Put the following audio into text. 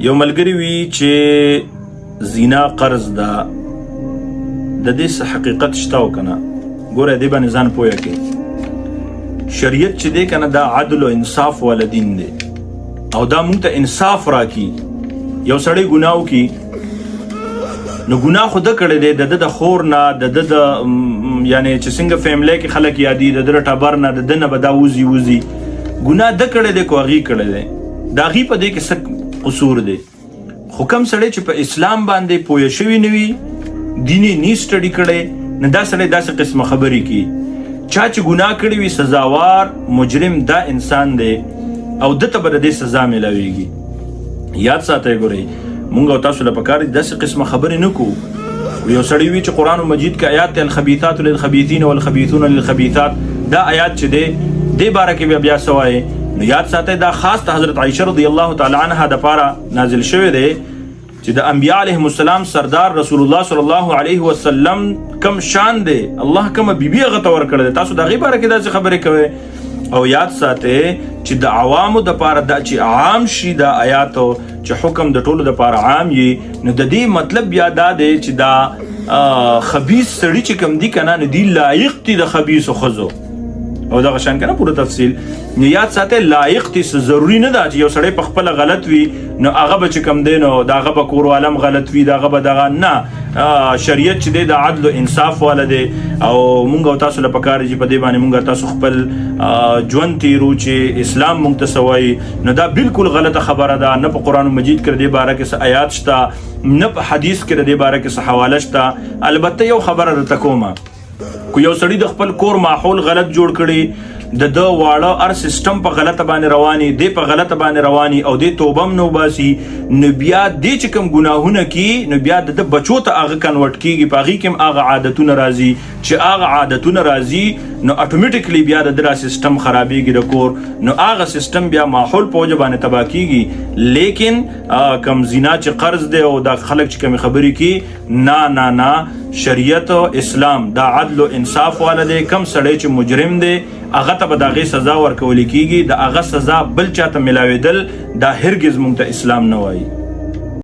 یو ملګری وی چې زنا قرض ده د دې حقیقت شته او کنه ګوره دې باندې ځان پوهه کې شریعت چې دی کنه دا عدل او انصاف والا دین دی او دا مونږ ته انصاف راکي یو سړی ګناه وکي نو ګناه خو ده کړی دی د خور نه د یعنی چې څنګه فیملی کې خلک یادي د ټبر نه د نه به دا وزي ګناه ده کړی دی کو هغې کړی دی د هغې په دې کې څه قصور دی خو کوم سړی چې په اسلام باندې پوه شوي نه وي دین یې نی سټډي کړی نو دا سړی داسې قسمه خبرې کوي چا چې ګناه کړی وي سزاوار مجرم دا انسان دی او دته به د دې سزا میلاویږي یاد ساتئ ګورئ مونږ او تاسو له پکار دي داسې قسمه خبرې نه کوو یو سړی وي چې قرآن مجید کې آیات دی الخبیثات للخبیثین والخبیثون للخبیثات دا آیات چې دی دې باره کې بیا څه وایي نو یاد ساتئ دا خاص ته حضرت عائشہ رضی الله تعالی عنها د پاره نازل شوی دی چې د انبیاء علیهم السلام سردار رسول الله صلی الله علیه وسلم کم شان دی الله کوم بیبي هغه ته ورکړی دی تاسو د هغې باره کې داسې خبرې کوئ او یاد ساتئ چې د عوامو دپاره دا چې عام شي دا آیاتو چې حکم د ټولو دپاره عام وي نو د دې مطلب بیا دا دی چې دا خبیث سړي چې کوم دي که نه نو دي لایق دي د خبیثو ښځو او دغه شان کنه پوره تفصیل نو یاد ساتئ لایق دي ضروري نه ده چې یو سړی په خپله غلط وي نو هغه به چې کوم دی نو د هغه به کور والم غلط وي د هغه به دغه نه شریعت چې دی د عدل و انصاف والا دی او مونږ او تاسو له پکار دي چې په دې باندې مونږ تاسو خپل ژوند تیرو چې اسلام مونږ ته څه وایي نو دا بالکل غلطه خبره ده نه په قرآن مجید کې د دې باره کې څه آیات شته نه په حدیث کې د دې باره کې څه حواله شته البته یو خبره درته کومه کو یو سړی د خپل کور ماحول غلط جوړ کړي د واړه ار سیستم په غلطه باندې رواني دی په غلطه باندې رواني او دی توبم نو باسي نو بیا دې چې کوم ګناهونه کی نو بیا د بچو ته هغه کنورټ کیږي په هغې کې هم هغه عادتونه راځي چې هغه عادتونه راځي نو اټومیټیکلی بیا د ده سیستم خرابېږي د کور نو هغه سیستم بیا ماحول په وجه باندې تباه کیږي لیکن کم زنا چې قرض دی او دا خلک چې کومې خبرې کی نه شریعت او اسلام دا عدل و انصاف والا دی کم سړی چې مجرم دی هغه ته به د هغې سزا ورکول کیږي د هغه سزا بل چاته ملاوېدل دا هرګز مونږ ته اسلام نه وایي